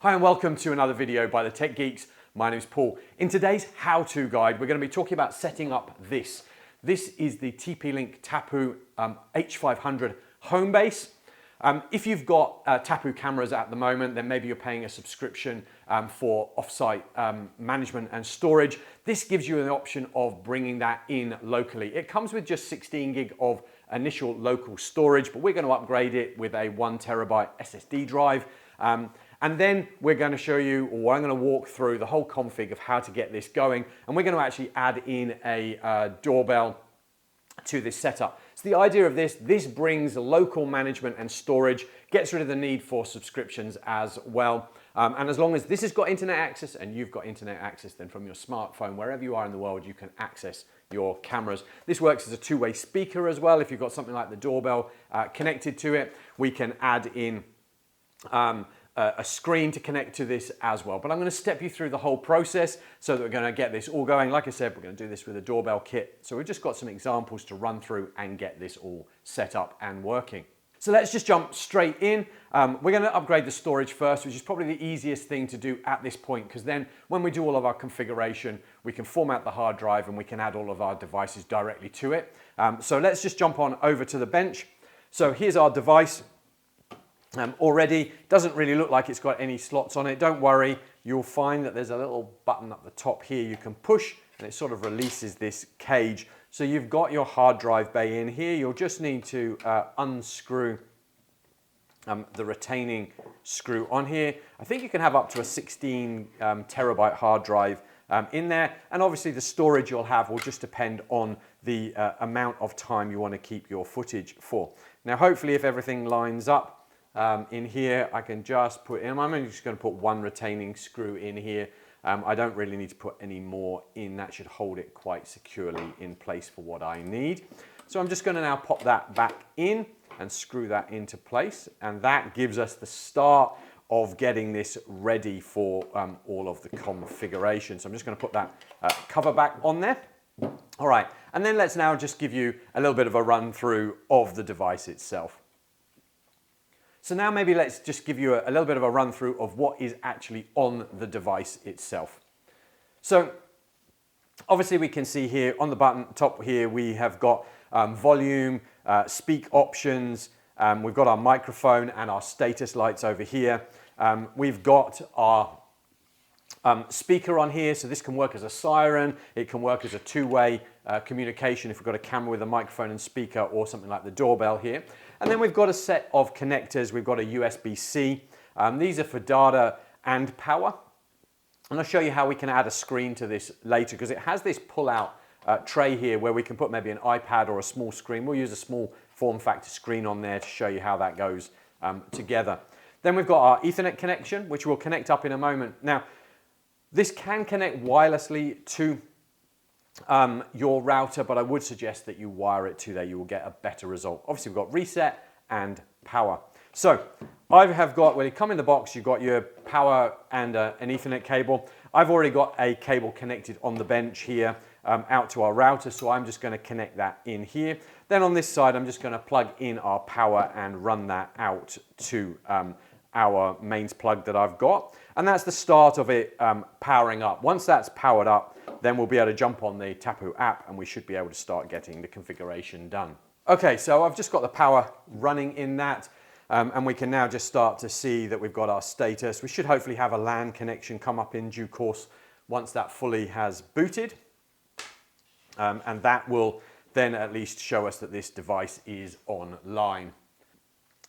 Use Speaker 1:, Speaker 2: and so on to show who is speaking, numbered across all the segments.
Speaker 1: Hi and welcome to another video by the Tech Geeks. My name is Paul. In today's how-to guide, we're going to be talking about setting up this. This is the TP Link Tapo H500 Homebase. If you've got Tapo cameras at the moment, then maybe you're paying a subscription for offsite management and storage. This gives you an option of bringing that in locally. It comes with just 16 gig of initial local storage, but we're going to upgrade it with a 1 terabyte SSD drive. And then we're going to show you, or I'm going to walk through the whole config of how to get this going. And we're going to actually add in a doorbell to this setup. So the idea of this brings local management and storage, gets rid of the need for subscriptions as well. And as long as this has got internet access and you've got internet access, then from your smartphone, wherever you are in the world, you can access your cameras. This works as a two-way speaker as well. If you've got something like the doorbell connected to it, we can add in a screen to connect to this as well. But I'm going to step you through the whole process so that we're going to get this all going. Like I said, we're going to do this with a doorbell kit. So we've just got some examples to run through and get this all set up and working. So let's just jump straight in. We're going to upgrade the storage first, which is probably the easiest thing to do at this point, because then when we do all of our configuration, we can format the hard drive and we can add all of our devices directly to it. So let's just jump on over to the bench. So here's our device. Already doesn't really look like it's got any slots on it. Don't worry, you'll find that there's a little button up the top here you can push and it sort of releases this cage. So you've got your hard drive bay in here. You'll just need to unscrew the retaining screw on here. I think you can have up to a 16 terabyte hard drive in there, and obviously the storage you'll have will just depend on the amount of time you want to keep your footage for. Now hopefully if everything lines up in here, I can just put in, I'm just going to put one retaining screw in here. I don't really need to put any more in. That should hold it quite securely in place for what I need. So I'm just going to now pop that back in and screw that into place, and that gives us the start of getting this ready for all of the configuration. So I'm just going to put that cover back on there. All right, and then let's now just give you a little bit of a run through of the device itself. So now maybe let's just give you a little bit of a run through of what is actually on the device itself. So obviously we can see here on the button top here, we have got volume, speak options, we've got our microphone and our status lights over here. We've got our speaker on here, so this can work as a siren, it can work as a two-way communication if we've got a camera with a microphone and speaker, or something like the doorbell here. And then we've got a set of connectors. We've got a USB-C. These are for data and power. And I'll show you how we can add a screen to this later, because it has this pull-out tray here where we can put maybe an iPad or a small screen. We'll use a small form factor screen on there to show you how that goes together. Then we've got our Ethernet connection, which we'll connect up in a moment. Now, this can connect wirelessly to your router, but I would suggest that you wire it to there. You will get a better result. Obviously, we've got reset and power. So I have got, when you come in the box, you've got your power and an Ethernet cable. I've already got a cable connected on the bench here out to our router, so I'm just going to connect that in here. Then on this side, I'm just going to plug in our power and run that out to our mains plug that I've got. And that's the start of it powering up. Once that's powered up, then we'll be able to jump on the Tapo app and we should be able to start getting the configuration done. Okay, so I've just got the power running in that, and we can now just start to see that we've got our status. We should hopefully have a LAN connection come up in due course once that fully has booted. And that will then at least show us that this device is online.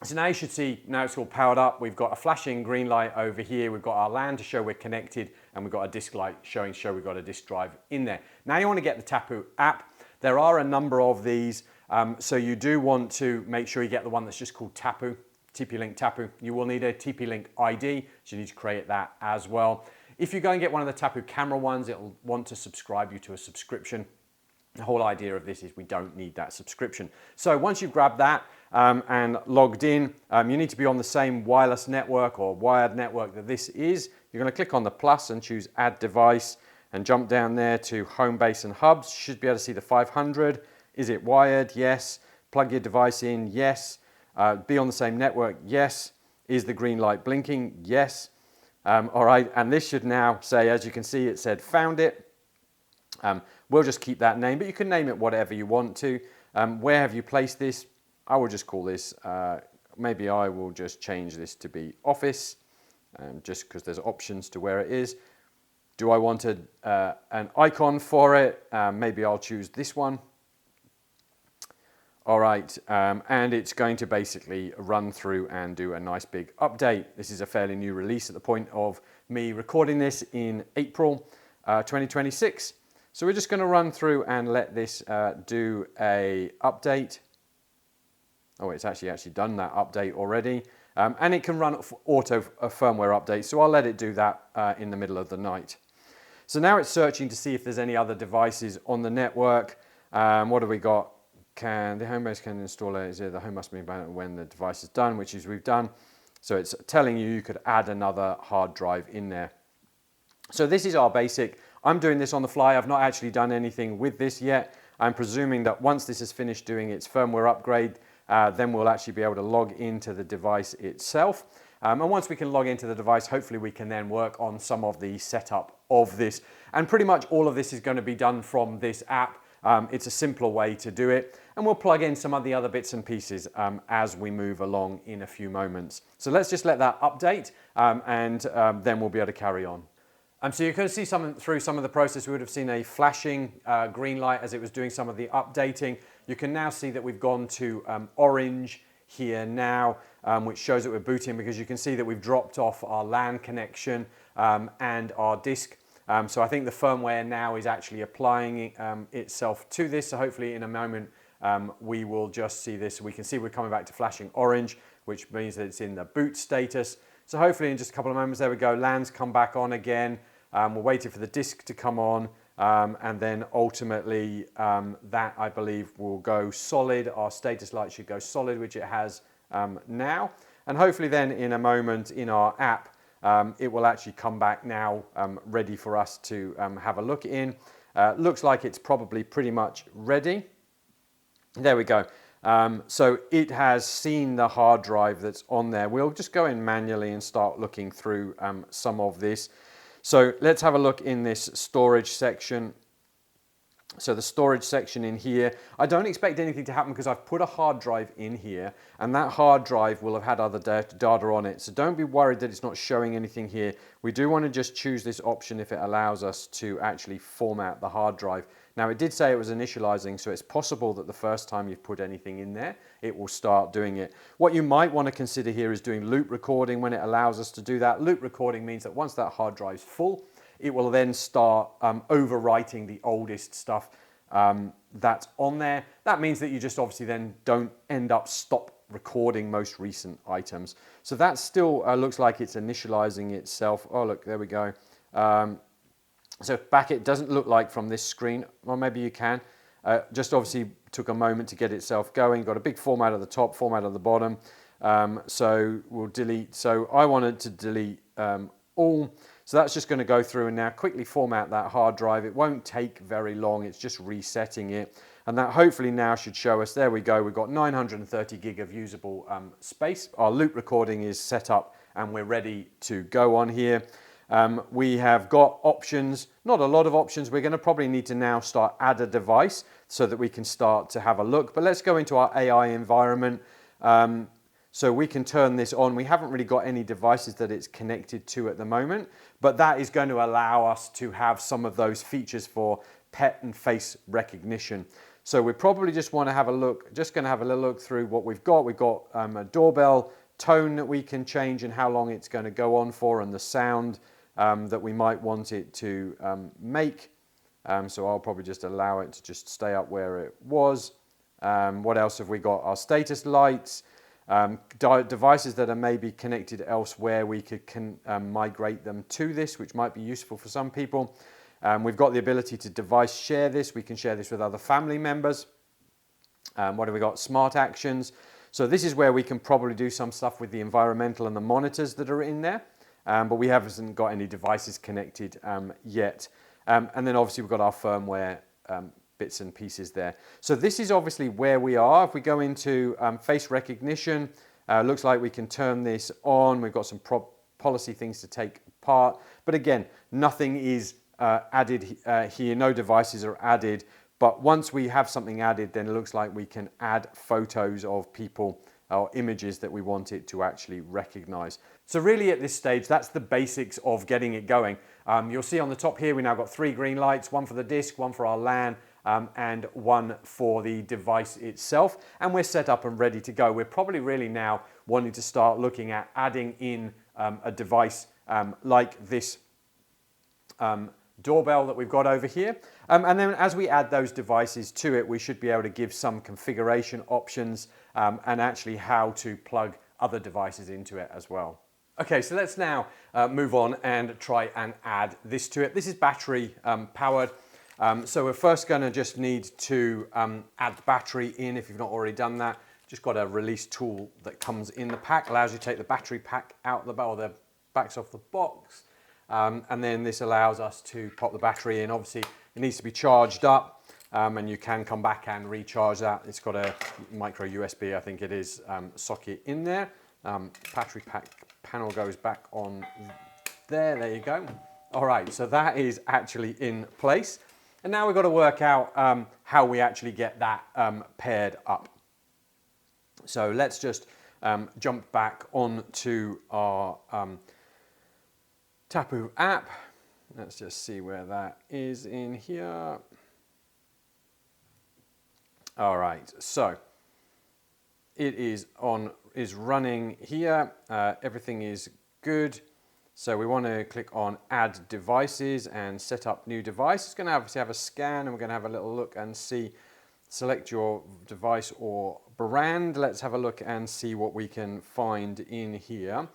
Speaker 1: So now you should see, now it's all powered up. We've got a flashing green light over here. We've got our LAN to show we're connected, and we've got a disk light showing we've got a disk drive in there. Now you want to get the Tapo app. There are a number of these, so you do want to make sure you get the one that's just called Tapo, TP Link Tapo. You will need a TP Link ID, so you need to create that as well. If you go and get one of the Tapo camera ones, it'll want to subscribe you to a subscription. The whole idea of this is we don't need that subscription. So once you've grabbed that and logged in, you need to be on the same wireless network or wired network that this is. You're going to click on the plus and choose Add Device and jump down there to Homebase and Hubs. You should be able to see the 500. Is it wired? Yes. Plug your device in? Yes. Be on the same network? Yes. Is the green light blinking? Yes. All right, and this should now say, as you can see, it said found it. We'll just keep that name, but you can name it whatever you want to. Where have you placed this? I will just call this, maybe I will just change this to be office, just because there's options to where it is. Do I want an icon for it? Maybe I'll choose this one. All right, and it's going to basically run through and do a nice big update. This is a fairly new release at the point of me recording this in April 2026. So we're just going to run through and let this do a update. Oh, it's actually done that update already. And it can run auto firmware updates, so I'll let it do that in the middle of the night. So now it's searching to see if there's any other devices on the network. What have we got? The Homebase can install it. The home must be bound when the device is done, which is we've done. So it's telling you could add another hard drive in there. So this is our basic. I'm doing this on the fly. I've not actually done anything with this yet. I'm presuming that once this is finished doing its firmware upgrade, then we'll actually be able to log into the device itself. And once we can log into the device, hopefully we can then work on some of the setup of this. And pretty much all of this is going to be done from this app. It's a simpler way to do it. And we'll plug in some of the other bits and pieces as we move along in a few moments. So let's just let that update and then we'll be able to carry on. So you can see through some of the process, we would have seen a flashing green light as it was doing some of the updating. You can now see that we've gone to orange here now, which shows that we're booting, because you can see that we've dropped off our LAN connection and our disk. So I think the firmware now is actually applying itself to this. So hopefully in a moment we will just see this. We can see we're coming back to flashing orange, which means that it's in the boot status. So hopefully in just a couple of moments, there we go, LAN's come back on again. We're waiting for the disk to come on, and then ultimately that I believe will go solid. Our status light should go solid, which it has now. And hopefully then in a moment in our app, it will actually come back now ready for us to have a look in. Looks like it's probably pretty much ready. There we go. So it has seen the hard drive that's on there. We'll just go in manually and start looking through some of this. So let's have a look in this storage section. So the storage section in here, I don't expect anything to happen because I've put a hard drive in here, and that hard drive will have had other data on it. So don't be worried that it's not showing anything here. We do want to just choose this option if it allows us to actually format the hard drive. Now it did say it was initializing, so it's possible that the first time you've put anything in there, it will start doing it. What you might want to consider here is doing loop recording when it allows us to do that. Loop recording means that once that hard drive's full, it will then start overwriting the oldest stuff that's on there. That means that you just obviously then don't end up stop recording most recent items. So that still looks like it's initializing itself. Oh look, there we go. So back, it doesn't look like from this screen, or maybe you can. Just obviously took a moment to get itself going. Got a big format at the top, format at the bottom. So we'll delete. So I wanted to delete all. So that's just going to go through and now quickly format that hard drive. It won't take very long. It's just resetting it. And that hopefully now should show us, there we go, we've got 930 gig of usable space. Our loop recording is set up and we're ready to go on here. We have got options, not a lot of options. We're going to probably need to now start add a device so that we can start to have a look. But let's go into our AI environment. So we can turn this on. We haven't really got any devices that it's connected to at the moment, but that is going to allow us to have some of those features for pet and face recognition. So we probably just want to have a look, just going to have a little look through what we've got. We've got a doorbell tone that we can change and how long it's going to go on for, and the sound that we might want it to make. So I'll probably just allow it to just stay up where it was. What else have we got? Our status lights, devices that are maybe connected elsewhere, we could migrate them to this, which might be useful for some people. We've got the ability to device share this. We can share this with other family members. What have we got? Smart actions. So this is where we can probably do some stuff with the environmental and the monitors that are in there. But we haven't got any devices connected yet. And then obviously we've got our firmware bits and pieces there. So this is obviously where we are. If we go into face recognition, looks like we can turn this on. We've got some policy things to take part. But again, nothing is added here, no devices are added. But once we have something added, then it looks like we can add photos of people or images that we want it to actually recognize. So really at this stage, that's the basics of getting it going. You'll see on the top here, we now got 3 green lights, one for the disk, one for our LAN, and one for the device itself. And we're set up and ready to go. We're probably really now wanting to start looking at adding in a device like this doorbell that we've got over here. And then as we add those devices to it, we should be able to give some configuration options and actually how to plug other devices into it as well. Okay, so let's now move on and try and add this to it. This is battery powered. So we're first going to just need to add the battery in if you've not already done that. Just got a release tool that comes in the pack, allows you to take the battery pack out the or the backs off the box. And then this allows us to pop the battery in. Obviously, it needs to be charged up, and you can come back and recharge that. It's got a micro USB, I think it is, socket in there. Battery pack panel goes back on there. There you go. All right, so that is actually in place. And now we've got to work out how we actually get that paired up. So let's just jump back onto our Tapo app. Let's just see where that is in here. All right, so it is running here. Everything is good. So we want to click on add devices and set up new device. It's going to obviously have a scan, and we're going to have a little look and see, select your device or brand. Let's have a look and see what we can find in here.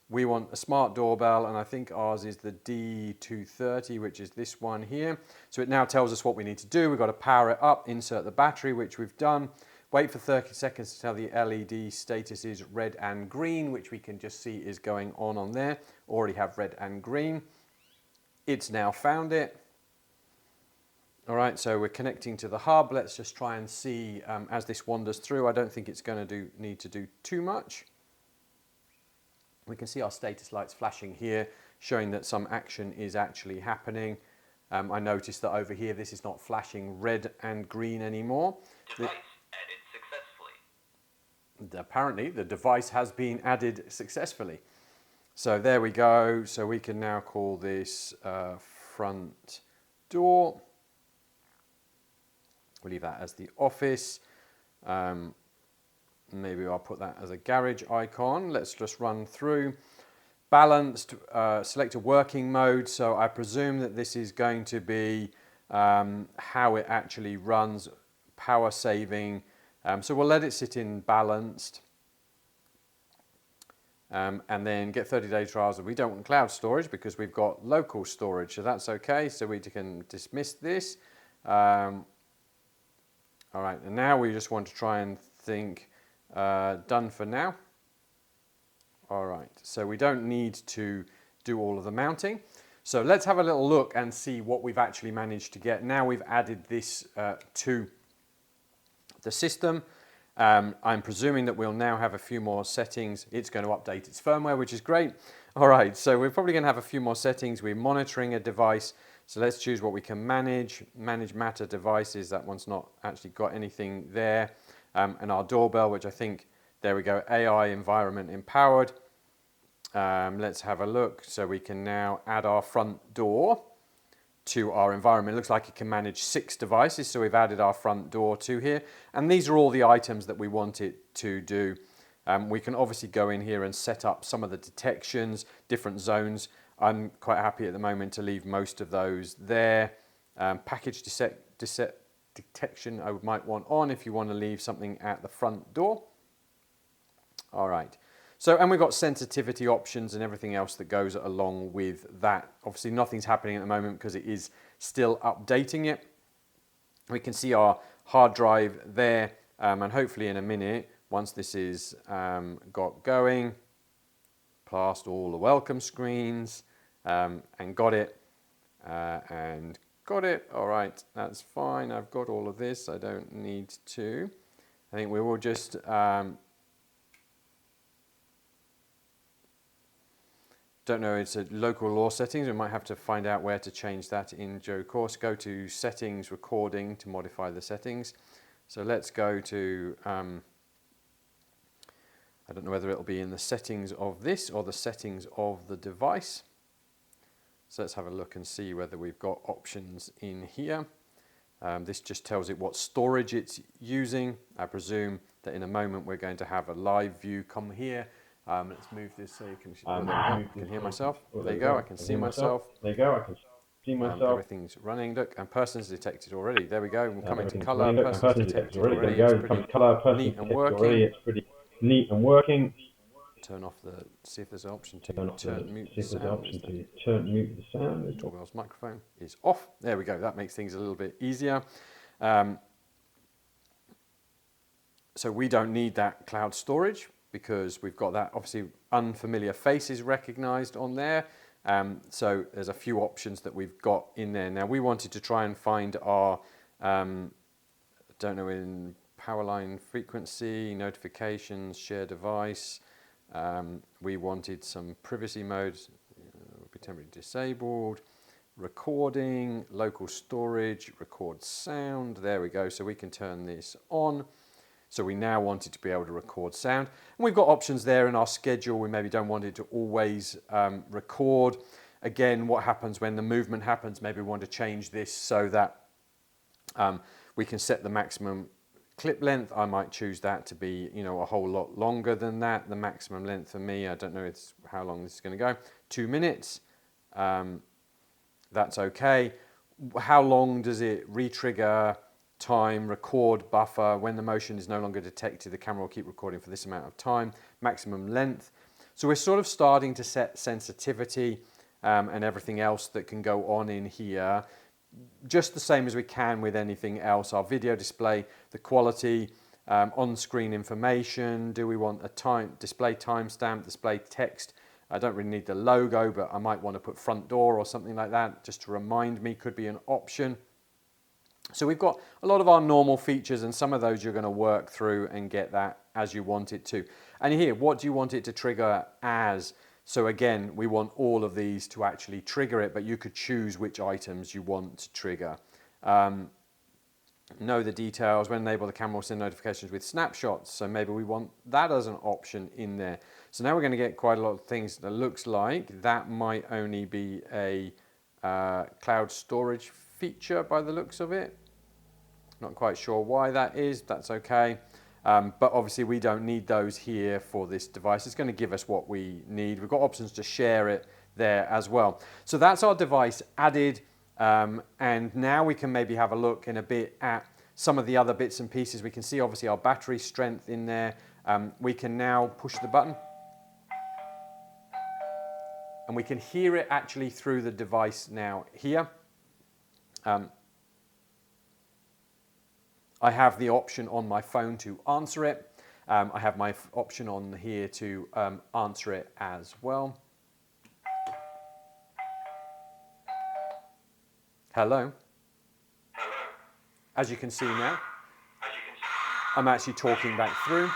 Speaker 1: We want a smart doorbell, and I think ours is the D230, which is this one here. So it now tells us what we need to do. We've got to power it up, insert the battery, which we've done. Wait for 30 seconds to tell the LED status is red and green, which we can just see is going on there. Already have red and green. It's now found it. All right, so we're connecting to the hub. Let's just try and see as this wanders through. I don't think it's going to need to do too much. We can see our status lights flashing here, showing that some action is actually happening. I noticed that over here, this is not flashing red and green anymore.
Speaker 2: Device added successfully.
Speaker 1: Apparently, the device has been added successfully. So there we go. So we can now call this front door. We'll leave that as the office. Maybe I'll put that as a garage icon. Let's just run through. Balanced, select a working mode. So I presume that this is going to be how it actually runs, power saving. So we'll let it sit in balanced. And then get 30-day trials. We don't want cloud storage because we've got local storage. So that's okay. So we can dismiss this. All right, and now we just want to try and think. Done for now. All right, so we don't need to do all of the mounting. So let's have a little look and see what we've actually managed to get. Now we've added this to the system. I'm presuming that we'll now have a few more settings. It's going to update its firmware, which is great. All right, so we're probably going to have a few more settings. We're monitoring a device. So let's choose what we can manage. Manage Matter devices. That one's not actually got anything there. And our doorbell, which I think, there we go, AI environment empowered. Let's have a look. So we can now add our front door to our environment. It looks like it can manage 6 devices. So we've added our front door to here. And these are all the items that we want it to do. We can obviously go in here and set up some of the detections, different zones. I'm quite happy at the moment to leave most of those there. Package detection I might want on if you want to leave something at the front door. All right. So, and we've got sensitivity options and everything else that goes along with that. Obviously nothing's happening at the moment because it is still updating it. We can see our hard drive there, and hopefully in a minute, once this is got going, past all the welcome screens, and got it, and got it. All right, that's fine. I've got all of this. I don't need to. I think we will just don't know, it's a local law settings. We might have to find out where to change that in due course. Go to settings, recording to modify the settings. So let's go to, I don't know whether it'll be in the settings of this or the settings of the device. So let's have a look and see whether we've got options in here. This just tells it what storage it's using. I presume that in a moment we're going to have a live view come here. Let's move this so you can, I can hear myself. There you go, I can see myself.
Speaker 3: There you go, I can see myself.
Speaker 1: Everything's running. Look, and person's detected already. There we go. We'll come into
Speaker 3: Everything's
Speaker 1: color.
Speaker 3: running. Look,
Speaker 1: Person's
Speaker 3: person's
Speaker 1: detected
Speaker 3: already.
Speaker 1: already.
Speaker 3: There we
Speaker 1: It's
Speaker 3: go. Come
Speaker 1: pretty
Speaker 3: to color. Person's
Speaker 1: neat and
Speaker 3: detected
Speaker 1: working.
Speaker 3: already. It's pretty neat and working.
Speaker 1: Turn off the, see if there's an option to
Speaker 3: Turn
Speaker 1: mute
Speaker 3: see
Speaker 1: the
Speaker 3: if there's an
Speaker 1: sound.
Speaker 3: option to turn mute the sound.
Speaker 1: Doorbell's microphone is off. There we go. That makes things a little bit easier. So we don't need that cloud storage because we've got that obviously unfamiliar faces recognized on there. So there's a few options that we've got in there. Now we wanted to try and find our, don't know, in power line frequency, notifications, share device. We wanted some privacy modes, will be temporarily disabled, recording, local storage, record sound. There we go. So we can turn this on. So we now want it to be able to record sound. And we've got options there in our schedule. We maybe don't want it to always record. Again, what happens when the movement happens? Maybe we want to change this so that we can set the maximum clip length. I might choose that to be, you know, a whole lot longer than that. The maximum length for me, I don't know how long this is going to go. 2 minutes. That's okay. How long does it re-trigger? Time, record, buffer, when the motion is no longer detected, the camera will keep recording for this amount of time, maximum length. So we're sort of starting to set sensitivity and everything else that can go on in here, just the same as we can with anything else. Our video display, the quality, on-screen information, do we want a display timestamp, display text? I don't really need the logo, but I might want to put front door or something like that, just to remind me, could be an option. So we've got a lot of our normal features, and some of those you're going to work through and get that as you want it to. And here, what do you want it to trigger as? So again, we want all of these to actually trigger it, but you could choose which items you want to trigger. Know the details. When enabled, the camera will send notifications with snapshots. So maybe we want that as an option in there. So now we're going to get quite a lot of things that looks like that might only be a cloud storage feature by the looks of it. Not quite sure why that is, that's okay. But obviously we don't need those here for this device. It's going to give us what we need. We've got options to share it there as well. So that's our device added. And now we can maybe have a look in a bit at some of the other bits and pieces. We can see obviously our battery strength in there. We can now push the button. And we can hear it actually through the device now here. I have the option on my phone to answer it. I have my option on here to answer it as well. Hello.
Speaker 2: Hello.
Speaker 1: As you can see now,
Speaker 2: As you can see,
Speaker 1: I'm actually talking back through.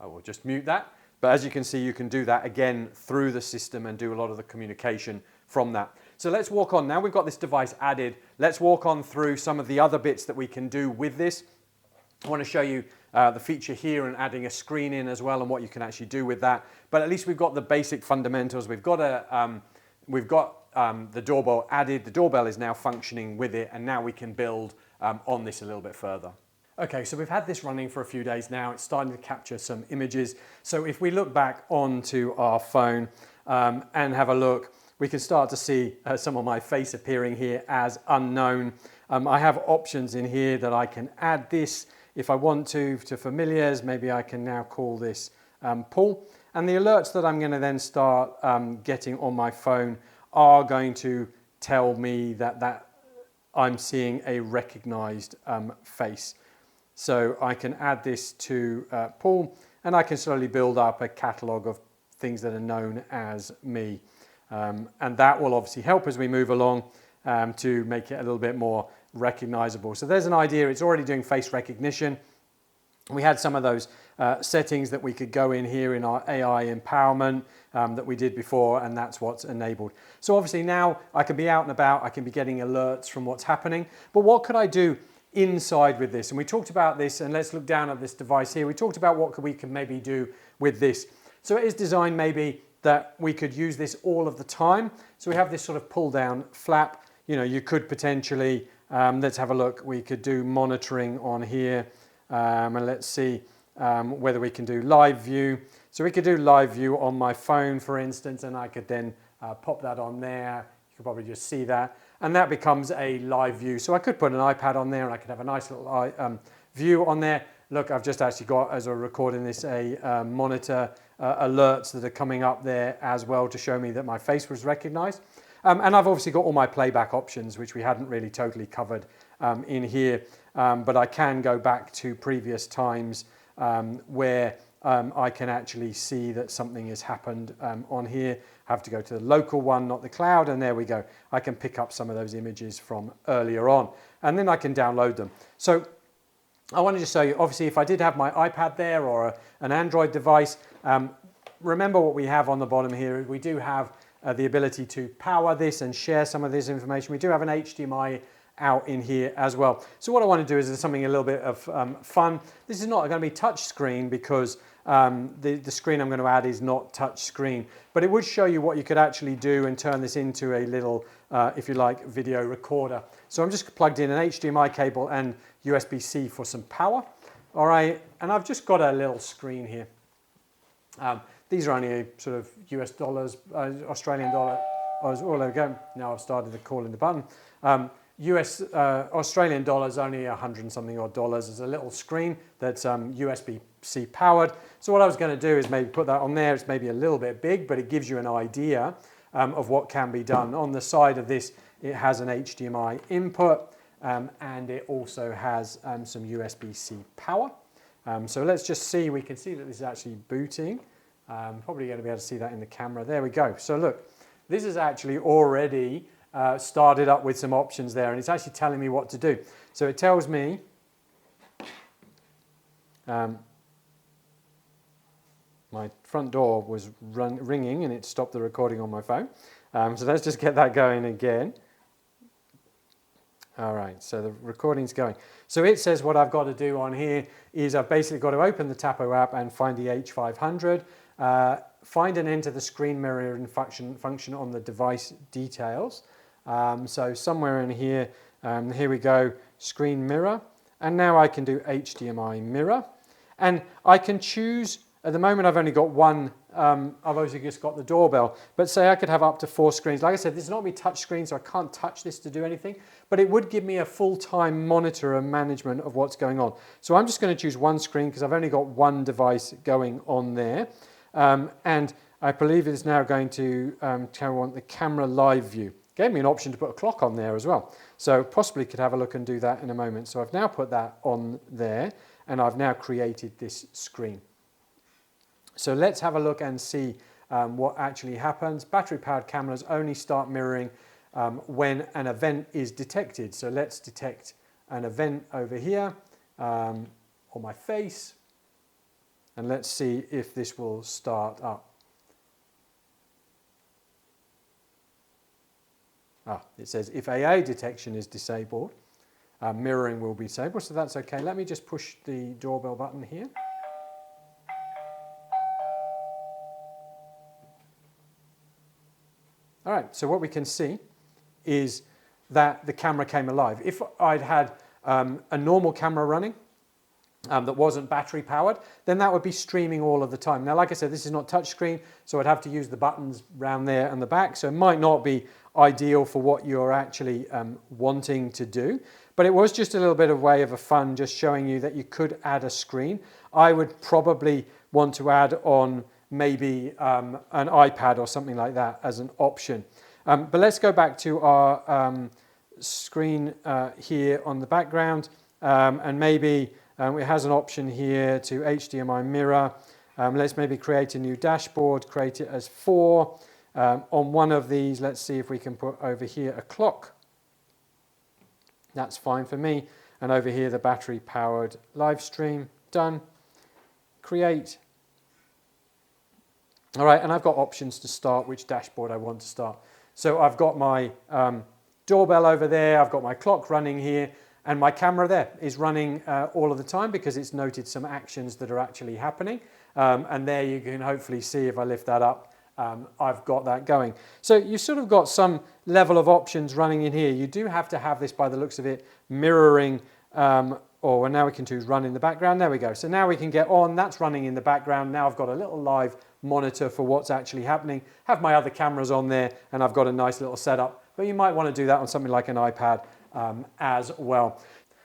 Speaker 1: I will just mute that. But as you can see, you can do that again through the system and do a lot of the communication from that. So let's walk on. Now we've got this device added, let's walk on through some of the other bits that we can do with this. I want to show you the feature here and adding a screen in as well and what you can actually do with that. But at least we've got the basic fundamentals. We've got the doorbell added. The doorbell is now functioning with it, and now we can build on this a little bit further. Okay, so we've had this running for a few days now. It's starting to capture some images. So if we look back onto our phone and have a look, we can start to see some of my face appearing here as unknown. I have options in here that I can add this if I want to familiars. Maybe I can now call this Paul. And the alerts that I'm going to then start getting on my phone are going to tell me that I'm seeing a recognized face. So I can add this to Paul, and I can slowly build up a catalog of things that are known as me. And that will obviously help as we move along to make it a little bit more recognizable. So there's an idea. It's already doing face recognition. We had some of those settings that we could go in here in our AI empowerment that we did before, and that's what's enabled. So obviously now I can be out and about, I can be getting alerts from what's happening, but what could I do inside with this? And we talked about this, and let's look down at this device here. We talked about what we could maybe do with this. So it is designed maybe that we could use this all of the time. So we have this sort of pull down flap. You know, you could potentially, let's have a look. We could do monitoring on here, and let's see whether we can do live view. So we could do live view on my phone, for instance, and I could then pop that on there. You could probably just see that. And that becomes a live view. So I could put an iPad on there and I could have a nice little view on there. Look, I've just actually got, as I'm recording this, a monitor alerts that are coming up there as well to show me that my face was recognized. And I've obviously got all my playback options, which we hadn't really totally covered in here. But I can go back to previous times where I can actually see that something has happened on here. I have to go to the local one, not the cloud, and there we go. I can pick up some of those images from earlier on, and then I can download them. So I wanted to show you, obviously, if I did have my iPad there or an Android device, remember what we have on the bottom here. We do have the ability to power this and share some of this information. We do have an HDMI out in here as well. So what I want to do is something a little bit of fun. This is not going to be touch screen because the screen I'm going to add is not touch screen, but it would show you what you could actually do and turn this into a little, if you like, video recorder. So I'm just plugged in an HDMI cable and USB-C for some power. All right, and I've just got a little screen here. These are only sort of US dollars, Australian dollar. Oh, there we go. Now I've started the calling the button. Australian dollars, only 100 and something odd dollars. There's a little screen that's USB-C powered. So what I was going to do is maybe put that on there. It's maybe a little bit big, but it gives you an idea of what can be done. On the side of this, it has an HDMI input, and it also has some USB-C power. So let's just see. We can see that this is actually booting. Probably going to be able to see that in the camera. There we go. So look, this is actually already started up with some options there, and it's actually telling me what to do. So it tells me my front door was ringing and it stopped the recording on my phone. So let's just get that going again. All right, so the recording's going. So it says what I've got to do on here is I've basically got to open the Tapo app and find the H500, find and enter the screen mirroring function on the device details. So somewhere in here, here we go, screen mirror. And now I can do HDMI mirror. And I can choose, at the moment I've only got one, I've obviously just got the doorbell, but say I could have up to 4 screens. Like I said, this is not me touch screen, so I can't touch this to do anything, but it would give me a full-time monitor and management of what's going on. So I'm just going to choose one screen because I've only got one device going on there. And I believe it's now going to want the camera live view. Gave me an option to put a clock on there as well. So possibly could have a look and do that in a moment. So I've now put that on there and I've now created this screen. So let's have a look and see what actually happens. Battery powered cameras only start mirroring when an event is detected. So let's detect an event over here on my face. And let's see if this will start up. It says if AA detection is disabled, mirroring will be disabled, so that's okay. Let me just push the doorbell button here. All right, so what we can see is that the camera came alive. If I'd had a normal camera running that wasn't battery powered, then that would be streaming all of the time. Now, like I said, this is not touchscreen, so I'd have to use the buttons around there and the back, so it might not be ideal for what you're actually wanting to do. But it was just a little bit of way of a fun, just showing you that you could add a screen. I would probably want to add on maybe an iPad or something like that as an option. But let's go back to our screen here on the background, and maybe it has an option here to HDMI mirror. Let's maybe create a new dashboard, create it as 4. On one of these, let's see if we can put over here a clock. That's fine for me. And over here, the battery powered live stream, done. create. All right, and I've got options to start which dashboard I want to start. So I've got my doorbell over there, I've got my clock running here, and my camera there is running all of the time because it's noted some actions that are actually happening. And there you can hopefully see if I lift that up, I've got that going. So you've sort of got some level of options running in here. You do have to have this, by the looks of it, mirroring, or now we can choose run in the background. There we go. So now we can get on, that's running in the background. Now I've got a little live monitor for what's actually happening. Have my other cameras on there, and I've got a nice little setup. But you might want to do that on something like an iPad as well.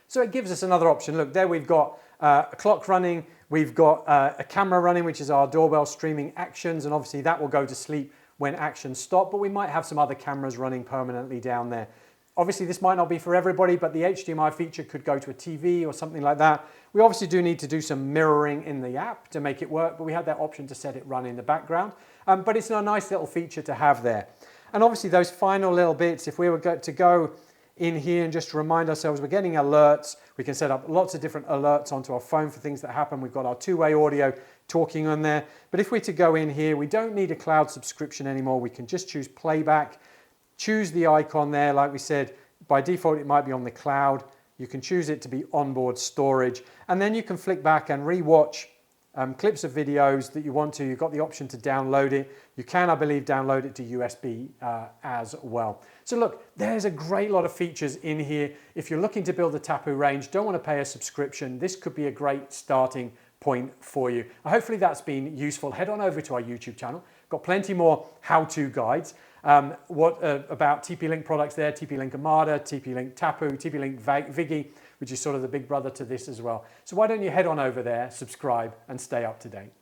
Speaker 1: So it gives us another option. Look, there we've got a clock running. We've got a camera running, which is our doorbell streaming actions, and obviously that will go to sleep when actions stop, but we might have some other cameras running permanently down there. Obviously this might not be for everybody, but the HDMI feature could go to a TV or something like that. We obviously do need to do some mirroring in the app to make it work, but we have that option to set it run in the background. But it's a nice little feature to have there. And obviously those final little bits, if we were to go in here and just to remind ourselves we're getting alerts, we can set up lots of different alerts onto our phone for things that happen. We've got our two-way audio talking on there. But if we're to go in here, we don't need a cloud subscription anymore. We can just choose playback, choose the icon there. Like we said, by default it might be on the cloud. You can choose it to be onboard storage, and then you can flick back and re-watch clips of videos that you want to. You've got the option to download it. You can, I believe, download it to USB as well. So look, there's a great lot of features in here. If you're looking to build a Tapo range, don't want to pay a subscription, this could be a great starting point for you. Hopefully that's been useful. Head on over to our YouTube channel. Got plenty more how-to guides. About TP Link products there, TP Link Armada, TP Link Tapo, TP Link Vigi, which is sort of the big brother to this as well. So why don't you head on over there, subscribe, and stay up to date.